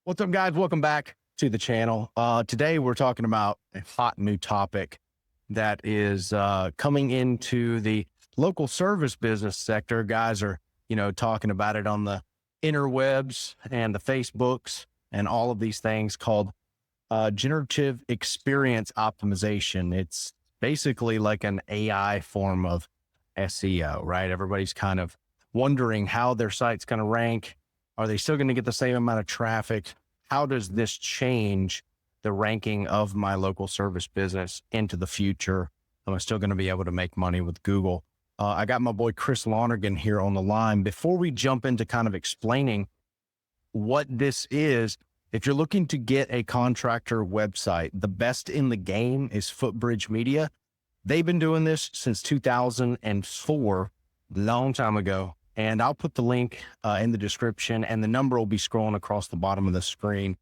What's up, guys? Welcome back to the channel. Today, we're talking about a hot new topic that is coming into the local service business sector. Guys are, talking about it on the interwebs and the Facebooks and all of these things called Generative Experience Optimization. It's basically like an AI form of SEO, right? Everybody's kind of wondering how their site's going to rank. Are they still going to get the same amount of traffic? How does this change the ranking of my local service business into the future? Am I still going to be able to make money with Google? I got my boy Chris Lonergan here on the line. Before we jump into kind of explaining what this is, if you're looking to get a contractor website, the best in the game is Footbridge Media. They've been doing this since 2004, long time ago. And I'll put the link in the description, and the number will be scrolling across the bottom of the screen.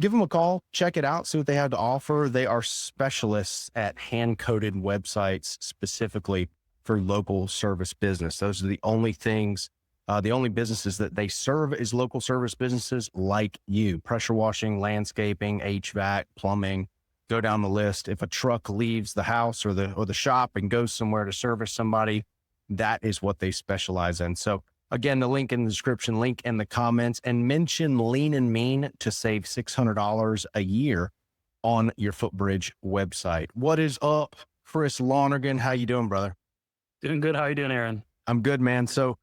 Give them a call, check it out, see what they have to offer. They are specialists at hand-coded websites specifically for local service business. Those are the only things, the only businesses that they serve is local service businesses like you. Pressure washing, landscaping, HVAC, plumbing, go down the list. If a truck leaves the house or the shop and goes somewhere to service somebody, that is what they specialize in. So again, the link in the description, link in the comments, and mention Lean and Mean to save $600 a year on your Footbridge website. What is up, Chris Lonergan? How you doing, brother? Doing good. How are you doing, Aaron? I'm good, man. So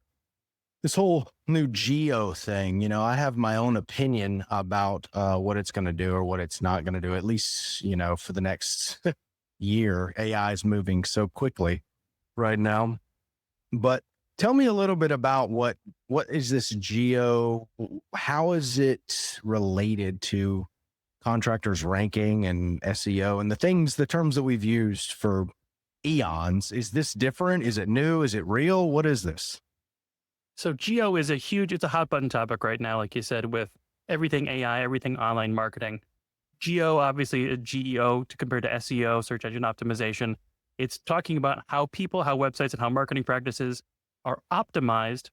this whole new geo thing, I have my own opinion about what it's going to do or what it's not going to do, at least, for the next year. AI is moving so quickly right now. But tell me a little bit about what is this geo? How is it related to contractors ranking and SEO and the terms that we've used for eons? Is this different? Is it new? Is it real? What is this? So geo is it's a hot button topic right now, like you said, with everything AI, everything online marketing. Geo, obviously, GEO to compare to SEO, search engine optimization. It's talking about how websites and how marketing practices are optimized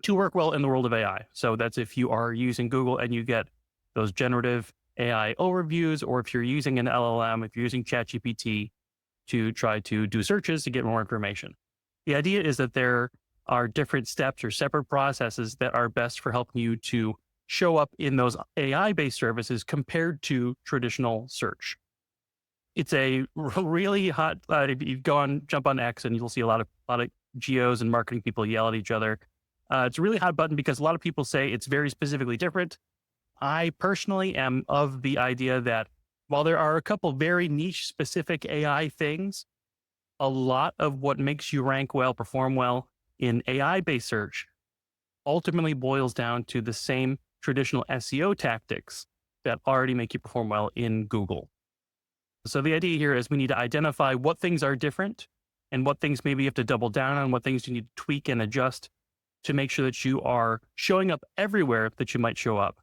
to work well in the world of AI. So that's if you are using Google and you get those generative AI overviews, or if you're using an LLM, if you're using ChatGPT to try to do searches to get more information. The idea is that there are different steps or separate processes that are best for helping you to show up in those AI-based services compared to traditional search. It's a really hot, if you jump on X, and you'll see a lot of geos and marketing people yell at each other. It's a really hot button because a lot of people say it's very specifically different. I personally am of the idea that while there are a couple very niche specific AI things, a lot of what makes you rank well, perform well in AI-based search ultimately boils down to the same traditional SEO tactics that already make you perform well in Google. So the idea here is we need to identify what things are different and what things maybe you have to double down on, what things you need to tweak and adjust to make sure that you are showing up everywhere that you might show up,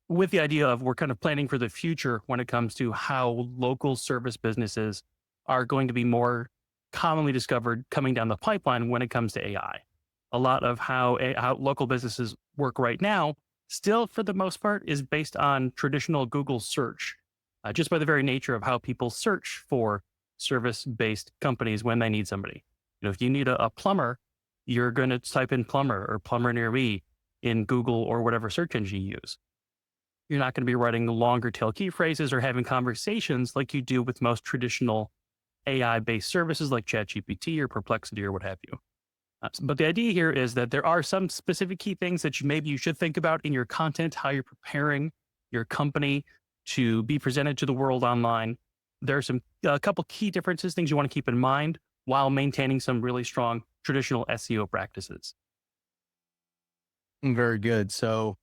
with the idea of we're kind of planning for the future when it comes to how local service businesses are going to be more commonly discovered coming down the pipeline when it comes to AI. A lot of how local businesses work right now, still for the most part, is based on traditional Google search. Just by the very nature of how people search for service-based companies when they need somebody. If you need a plumber, you're going to type in plumber or plumber near me in Google or whatever search engine you use. You're not going to be writing longer tail key phrases or having conversations like you do with most traditional AI-based services like ChatGPT or Perplexity or what have you. But the idea here is that there are some specific key things that maybe you should think about in your content, how you're preparing your company to be presented to the world online. There are a couple key differences, things you want to keep in mind while maintaining some really strong traditional SEO practices. Very good. So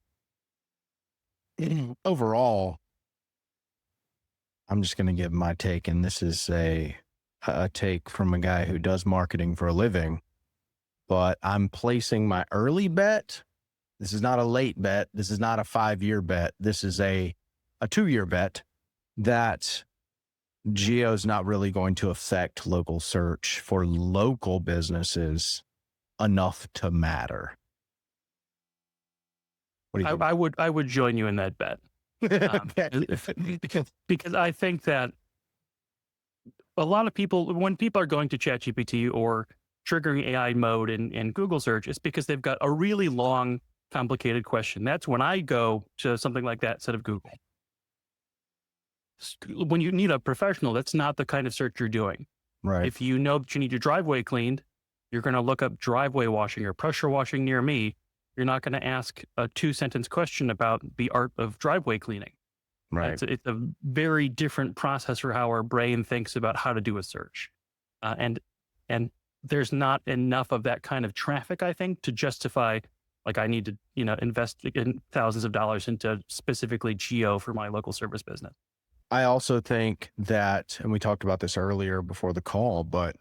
overall, I'm just going to give my take, and this is a take from a guy who does marketing for a living, but I'm placing my early bet. This is not a late bet. This is not a 5-year bet. This is a 2-year bet that geo is not really going to affect local search for local businesses enough to matter. What do you think? I would join you in that bet. Okay. Because I think that a lot of people, when people are going to ChatGPT or triggering AI mode in Google search, it's because they've got a really long, complicated question. That's when I go to something like that instead of Google. When you need a professional, that's not the kind of search you're doing. Right. If you know that you need your driveway cleaned, you're going to look up driveway washing or pressure washing near me. You're not going to ask a 2-sentence question about the art of driveway cleaning. Right. It's a very different process for how our brain thinks about how to do a search. And there's not enough of that kind of traffic, I think, to justify, like, I need to, invest in thousands of dollars into specifically geo for my local service business. I also think that, and we talked about this earlier before the call, but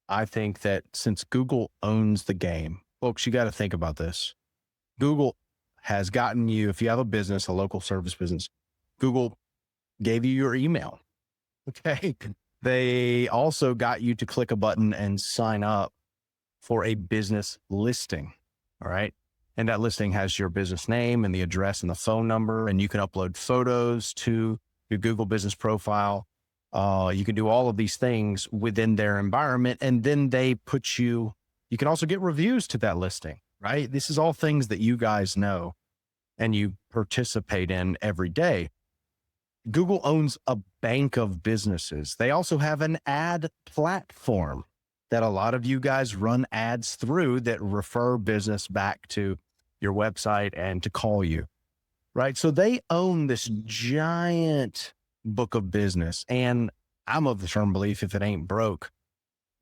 I think that since Google owns the game, folks, you got to think about this. Google has gotten you, if you have a business, a local service business, Google gave you your email. Okay. They also got you to click a button and sign up for a business listing. All right. And that listing has your business name and the address and the phone number, and you can upload photos to your Google business profile. You can do all of these things within their environment, and then they put you can also get reviews to that listing, right? This is all things that you guys know and you participate in every day. Google owns a bank of businesses. They also have an ad platform that a lot of you guys run ads through that refer business back to your website and to call you, right? So they own this giant book of business. And I'm of the firm belief, if it ain't broke,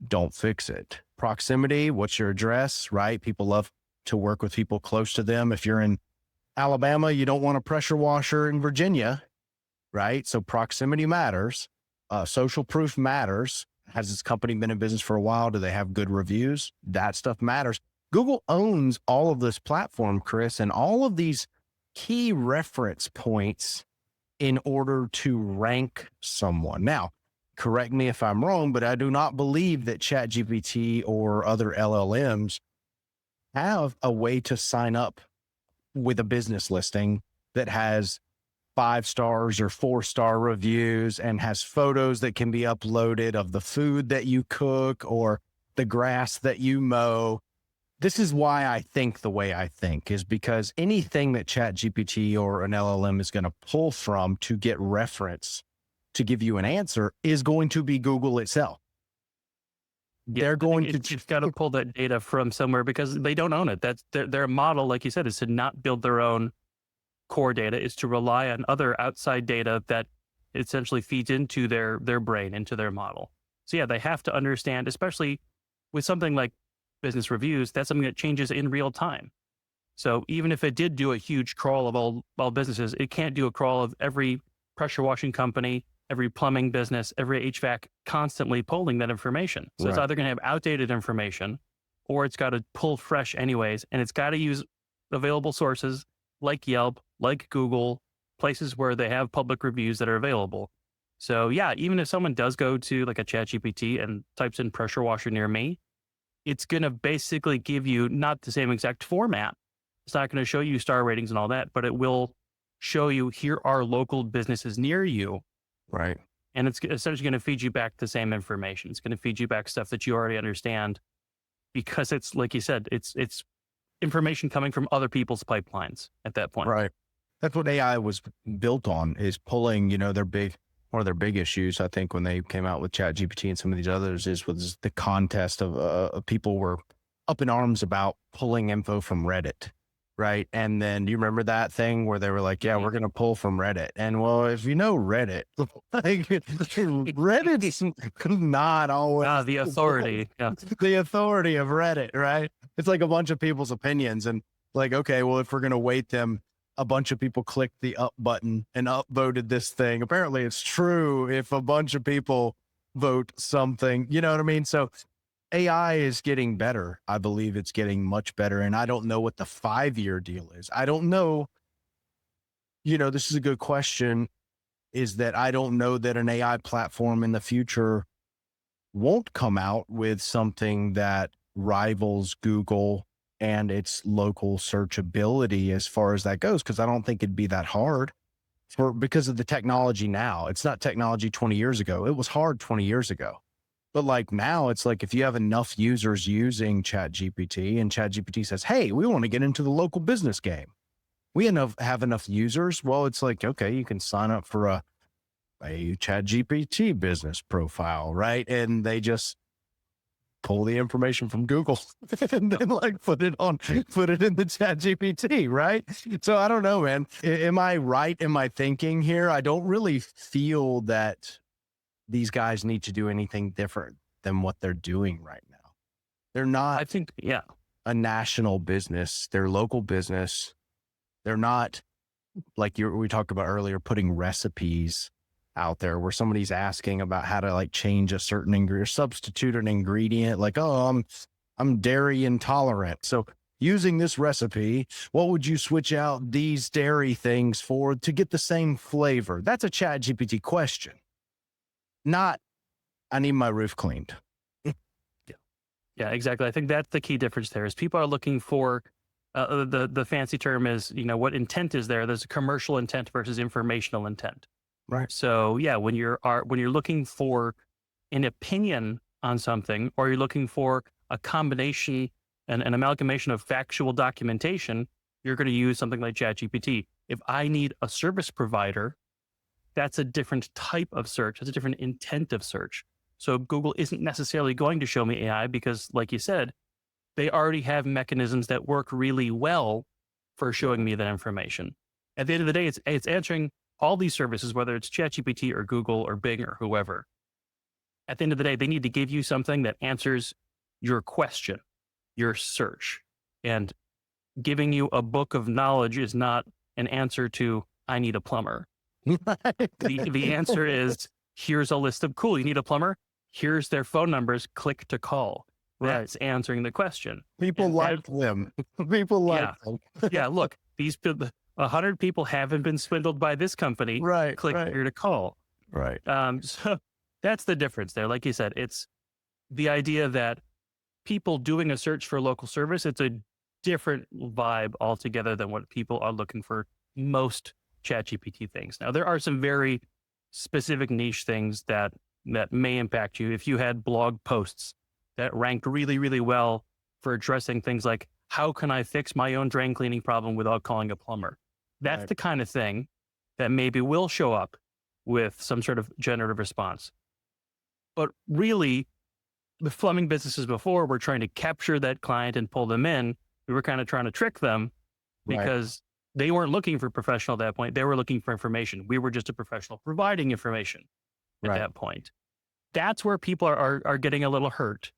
don't fix it. Proximity, what's your address, right? People love to work with people close to them. If you're in Alabama, you don't want a pressure washer in Virginia, right? So proximity matters. Social proof matters. Has this company been in business for a while? Do they have good reviews? That stuff matters. Google owns all of this platform, Chris, and all of these key reference points in order to rank someone. Now, correct me if I'm wrong, but I do not believe that ChatGPT or other LLMs have a way to sign up with a business listing that has 5 stars or 4-star reviews and has photos that can be uploaded of the food that you cook or the grass that you mow. This is why I think the way I think, is because anything that ChatGPT or an LLM is going to pull from to get reference to give you an answer is going to be Google itself. Yeah, They're going to it's got to pull that data from somewhere because they don't own it. That's their model, like you said, is to not build their own core data, is to rely on other outside data that essentially feeds into their brain, into their model. So yeah, they have to understand, especially with something like business reviews, that's something that changes in real time. So even if it did do a huge crawl of all businesses, it can't do a crawl of every pressure washing company, every plumbing business, every HVAC, constantly pulling that information. So it's Right. either going to have outdated information or it's got to pull fresh anyways. And it's got to use available sources like Yelp, like Google, places where they have public reviews that are available. So yeah, even if someone does go to like a ChatGPT and types in pressure washer near me, it's going to basically give you not the same exact format. It's not going to show you star ratings and all that, but it will show you, here are local businesses near you. Right. And it's essentially going to feed you back the same information. It's going to feed you back stuff that you already understand because it's, like you said, it's information coming from other people's pipelines at that point. Right. That's what AI was built on, is pulling, one of their big issues, I think, when they came out with ChatGPT and some of these others was the contest of people were up in arms about pulling info from Reddit. Right. And then do you remember that thing where they were like, yeah, we're going to pull from Reddit. And well, if you know Reddit, like, Reddit's not always The authority. Yeah. the authority of Reddit, right? It's like a bunch of people's opinions. And like, okay, well, if we're going to weight them, a bunch of people clicked the up button and upvoted this thing. Apparently it's true if a bunch of people vote something, you know what I mean? So AI is getting better. I believe it's getting much better. And I don't know what the 5-year deal is. I don't know. This is a good question, is that I don't know that an AI platform in the future won't come out with something that rivals Google and its local searchability as far as that goes, because I don't think it'd be that hard because of the technology now. It's not technology 20 years ago. It was hard 20 years ago. But like now, it's like if you have enough users using ChatGPT and ChatGPT says, hey, we want to get into the local business game. We have enough users. Well, it's like, okay, you can sign up for a ChatGPT business profile, right? And they just pull the information from Google and then like put it in the ChatGPT, right? So I don't know, man. Am I right in my thinking here? I don't really feel that these guys need to do anything different than what they're doing right now. They're not I think, yeah. a national business. They're local business. They're not like we talked about earlier, putting recipes out there where somebody's asking about how to like change a certain ingredient or substitute an ingredient. Like, oh, I'm dairy intolerant. So using this recipe, what would you switch out these dairy things for to get the same flavor? That's a ChatGPT question. Not, I need my roof cleaned. Yeah, exactly. I think that's the key difference there is people are looking for the fancy term is, what intent is there? There's a commercial intent versus informational intent. Right. So yeah, when you're looking for an opinion on something, or you're looking for a combination and an amalgamation of factual documentation, you're going to use something like ChatGPT. If I need a service provider, that's a different type of search. That's a different intent of search. So Google isn't necessarily going to show me AI because, like you said, they already have mechanisms that work really well for showing me that information. At the end of the day, it's answering all these services, whether it's ChatGPT or Google or Bing or whoever. At the end of the day, they need to give you something that answers your question, your search. And giving you a book of knowledge is not an answer to, I need a plumber. The answer is, here's a list of, cool, you need a plumber? Here's their phone numbers, click to call. That's answering the question. People like them. People like them. Yeah, look, 100 people haven't been swindled by this company. Right. Click here to call. Right. So that's the difference there. Like you said, it's the idea that people doing a search for local service, it's a different vibe altogether than what people are looking for most ChatGPT things. Now, there are some very specific niche things that may impact you. If you had blog posts that ranked really, really well for addressing things like, how can I fix my own drain cleaning problem without calling a plumber? That's the kind of thing that maybe will show up with some sort of generative response. But really, the plumbing businesses before were trying to capture that client and pull them in. We were kind of trying to trick them because they weren't looking for professional at that point. They were looking for information. We were just a professional providing information at that point. That's where people are getting a little hurt.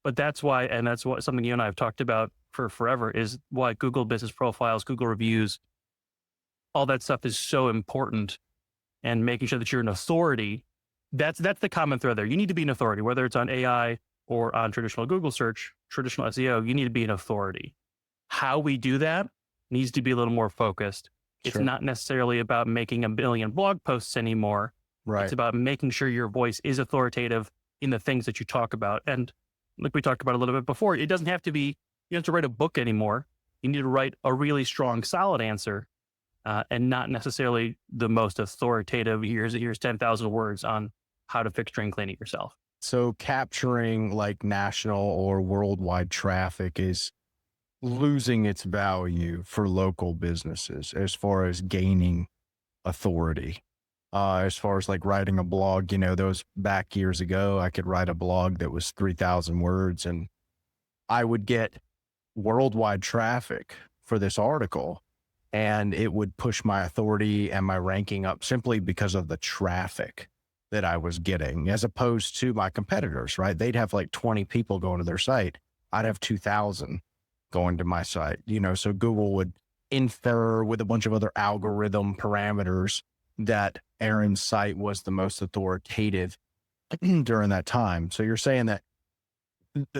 But that's why, and that's what something you and I have talked about for forever, is why Google business profiles, Google reviews, all that stuff is so important, and making sure that you're an authority. That's the common thread there. You need to be an authority, whether it's on AI or on traditional Google search, traditional SEO, you need to be an authority. How we do that needs to be a little more focused. It's not necessarily about making a billion blog posts anymore. It's about making sure your voice is authoritative in the things that you talk about. And like we talked about a little bit before, it doesn't have to be, you don't have to write a book anymore. You need to write a really strong, solid answer, and not necessarily the most authoritative, here's 10,000 words on how to fix drain cleaning yourself. So capturing like national or worldwide traffic is losing its value for local businesses as far as gaining authority. As far as like writing a blog, those back years ago, I could write a blog that was 3,000 words and I would get worldwide traffic for this article, and it would push my authority and my ranking up simply because of the traffic that I was getting, as opposed to my competitors, right? They'd have like 20 people going to their site. I'd have 2,000 going to my site, so Google would infer with a bunch of other algorithm parameters that Aaron's site was the most authoritative during that time. So you're saying that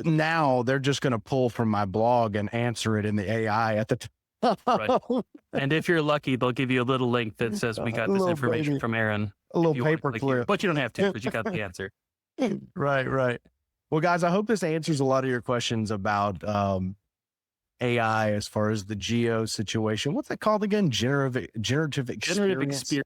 now they're just going to pull from my blog and answer it in the AI at the time. And if you're lucky, they'll give you a little link that says, we got this information from Aaron. A little paper clip. But you don't have to, because you got the answer. Right. Well, guys, I hope this answers a lot of your questions about AI as far as the geo situation. What's that called again? Generative Generative experience. experience.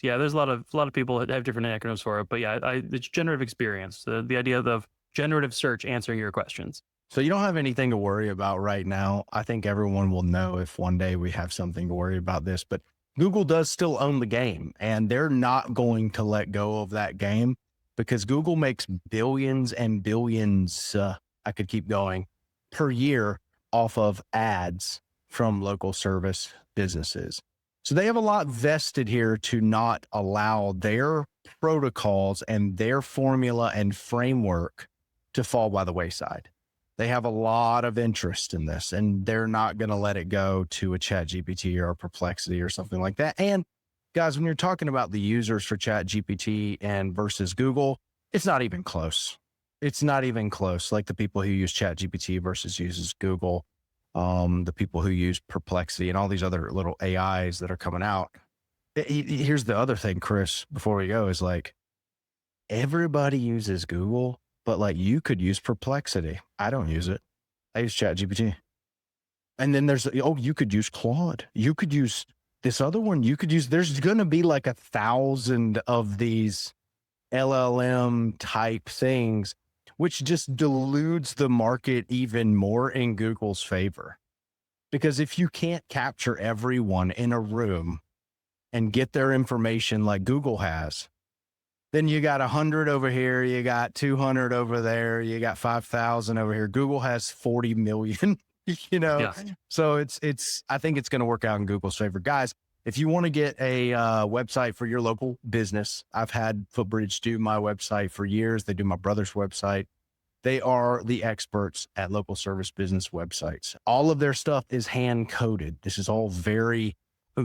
Yeah, there's a lot of people that have different acronyms for it, but yeah, it's generative experience. The idea of generative search answering your questions. So you don't have anything to worry about right now. I think everyone will know if one day we have something to worry about this, but Google does still own the game, and they're not going to let go of that game because Google makes billions and billions. I could keep going per year off of ads from local service businesses. So they have a lot vested here to not allow their protocols and their formula and framework to fall by the wayside. They have a lot of interest in this, and they're not going to let it go to a ChatGPT or a Perplexity or something like that. And guys, when you're talking about the users for ChatGPT and versus Google, it's not even close. It's not even close. Like the people who use ChatGPT versus uses Google, the people who use Perplexity and all these other little AIs that are coming out. Here's the other thing, Chris, before we go, is like everybody uses Google, but like you could use Perplexity. I don't use it. I use ChatGPT. And then there's, you could use Claude. You could use this other one. You could use, there's going to be like 1,000 of these LLM type things, which just dilutes the market even more in Google's favor. Because if you can't capture everyone in a room and get their information like Google has, then you got 100 over here, you got 200 over there, you got 5,000 over here. Google has 40 million, Yeah. So I think it's going to work out in Google's favor. Guys, if you want to get a website for your local business, I've had Footbridge do my website for years. They do my brother's website. They are the experts at local service business websites. All of their stuff is hand coded. This is all very, how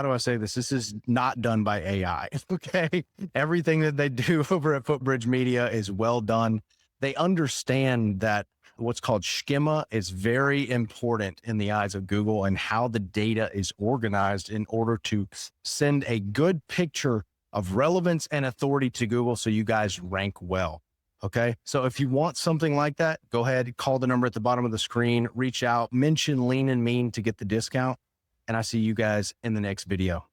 do I say this? This is not done by AI. Okay. Everything that they do over at Footbridge Media is well done. They understand that what's called schema is very important in the eyes of Google and how the data is organized in order to send a good picture of relevance and authority to Google so you guys rank well. Okay. So if you want something like that, go ahead, call the number at the bottom of the screen, reach out, mention Lean and Mean to get the discount. And I see you guys in the next video.